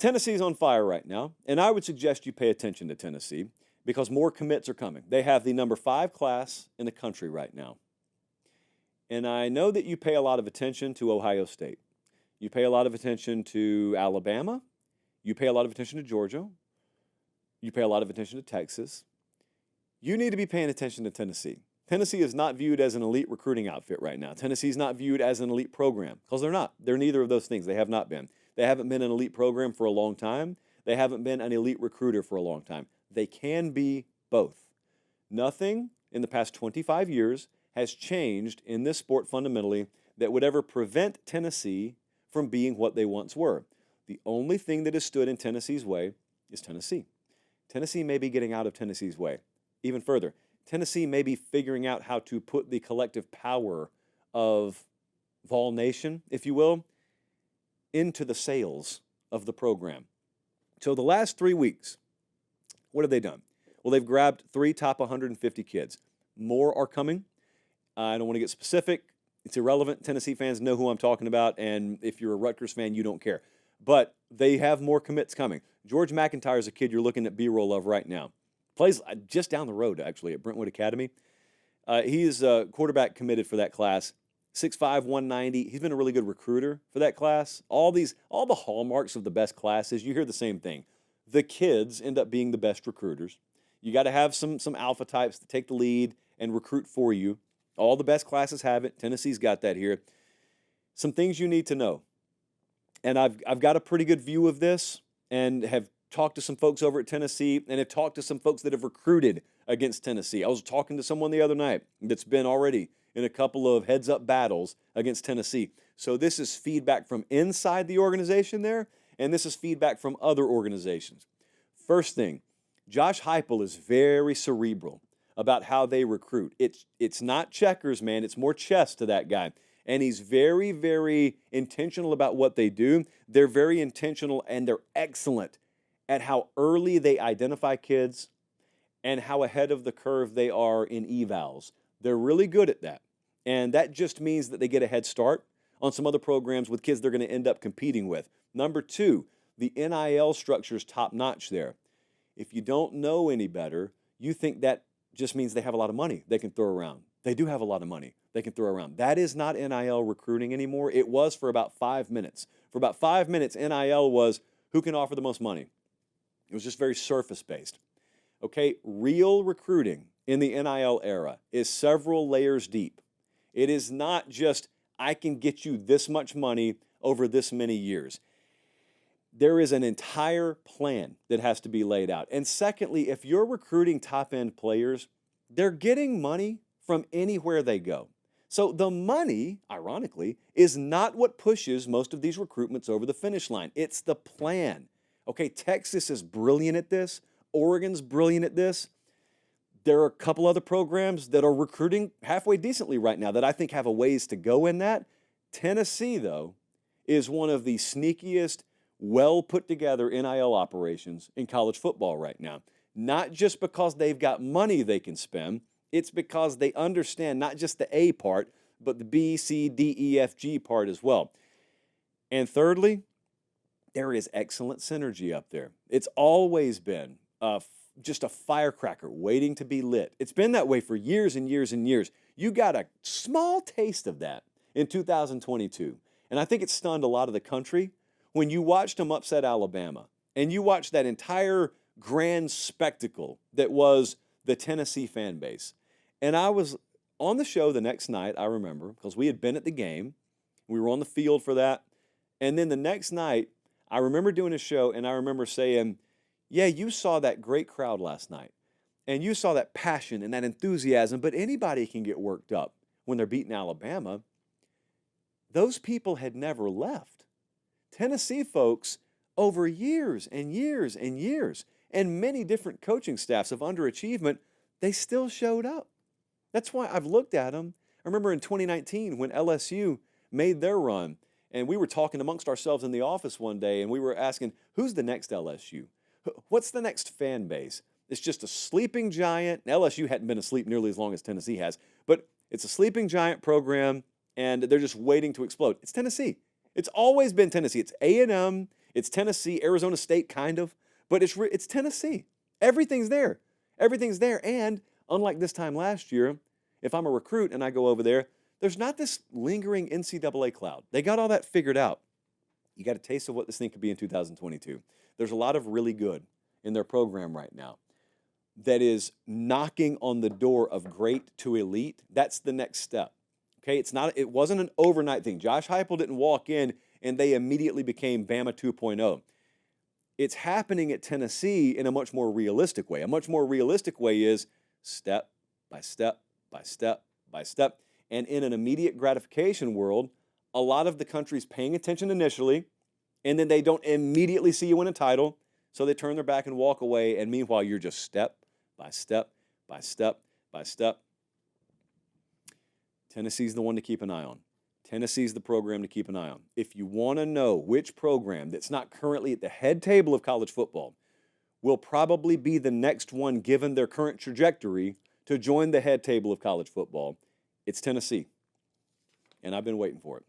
Tennessee's on fire right now, and I would suggest you pay attention to Tennessee because more commits are coming. They have the number 5 class in the country right now. And I know that you pay a lot of attention to Ohio State. You pay a lot of attention to Alabama. You pay a lot of attention to Georgia. You pay a lot of attention to Texas. You need to be paying attention to Tennessee. Tennessee is not viewed as an elite recruiting outfit right now. Tennessee is not viewed as an elite program because they're not. They're neither of those things. They have not been. They haven't been an elite program for a long time. They haven't been an elite recruiter for a long time. They can be both. Nothing in the past 25 years has changed in this sport fundamentally that would ever prevent Tennessee from being what they once were. The only thing that has stood in Tennessee's way is Tennessee. Tennessee may be getting out of Tennessee's way. Even further, Tennessee may be figuring out how to put the collective power of Vol Nation, if you will, into the sails of the program. So the last 3 weeks, what have they done? Well, they've grabbed 3 top 150 kids. More are coming. I don't want to get specific. It's irrelevant. Tennessee fans know who I'm talking about, and if you're a Rutgers fan, you don't care. But they have more commits coming. George McIntyre is a kid you're looking at B-roll of right now. Plays just down the road, actually, at Brentwood Academy. He is a quarterback committed for that class. 6'5", 190. He's been a really good recruiter for that class. All the hallmarks of the best classes, you hear the same thing. The kids end up being the best recruiters. You got to have some alpha types to take the lead and recruit for you. All the best classes have it. Tennessee's got that here. Some things you need to know. And I've got a pretty good view of this and have talked to some folks over at Tennessee and have talked to some folks that have recruited against Tennessee. I was talking to someone the other night that's been already in a couple of heads-up battles against Tennessee. So this is feedback from inside the organization there, and this is feedback from other organizations. First thing, Josh Heupel is very cerebral about how they recruit. It's not checkers, man. It's more chess to that guy. And he's very, very intentional about what they do. They're very intentional, and they're excellent at how early they identify kids and how ahead of the curve they are in evals. They're really good at that. And that just means that they get a head start on some other programs with kids they're going to end up competing with. Number 2, the NIL structure is top-notch there. If you don't know any better, you think that just means they have a lot of money they can throw around. They do have a lot of money they can throw around. That is not NIL recruiting anymore. It was for about 5 minutes. For about 5 minutes, NIL was who can offer the most money. It was just very surface-based. Okay, real recruiting in the NIL era is several layers deep. It is not just, I can get you this much money over this many years. There is an entire plan that has to be laid out. And secondly, if you're recruiting top-end players, they're getting money from anywhere they go. So the money, ironically, is not what pushes most of these recruitments over the finish line. It's the plan. Okay, Texas is brilliant at this. Oregon's brilliant at this. There are a couple other programs that are recruiting halfway decently right now that I think have a ways to go in that. Tennessee, though, is one of the sneakiest, well-put-together NIL operations in college football right now. Not just because they've got money they can spend, it's because they understand not just the A part, but the B, C, D, E, F, G part as well. And thirdly, there is excellent synergy up there. It's always been just a firecracker waiting to be lit. It's been that way for years and years and years. You got a small taste of that in 2022. And I think it stunned a lot of the country when you watched them upset Alabama and you watched that entire grand spectacle that was the Tennessee fan base. And I was on the show the next night, I remember, because we had been at the game. We were on the field for that. And then the next night, I remember doing a show, and I remember saying, yeah, you saw that great crowd last night, and you saw that passion and that enthusiasm, but anybody can get worked up when they're beating Alabama. Those people had never left. Tennessee folks, over years and years and years, and many different coaching staffs of underachievement, they still showed up. That's why I've looked at them. I remember in 2019 when LSU made their run, and we were talking amongst ourselves in the office one day, and we were asking, who's the next LSU? What's the next fan base? It's just a sleeping giant. LSU hadn't been asleep nearly as long as Tennessee has, but it's a sleeping giant program, and they're just waiting to explode. It's Tennessee. It's always been Tennessee. It's A&M. It's Tennessee, Arizona State kind of, but it's Tennessee. Everything's there. Everything's there. And unlike this time last year, if I'm a recruit and I go over there, there's not this lingering NCAA cloud. They got all that figured out. You got a taste of what this thing could be in 2022. There's a lot of really good in their program right now that is knocking on the door of great to elite. That's the next step. Okay, it wasn't an overnight thing. Josh Heupel didn't walk in and they immediately became Bama 2.0. It's happening at Tennessee in a much more realistic way. A much more realistic way is step by step by step by step. And in an immediate gratification world, a lot of the country's paying attention initially, and then they don't immediately see you win a title, so they turn their back and walk away, and meanwhile, you're just step by step by step by step. Tennessee's the one to keep an eye on. Tennessee's the program to keep an eye on. If you want to know which program that's not currently at the head table of college football will probably be the next one given their current trajectory to join the head table of college football, it's Tennessee. And I've been waiting for it.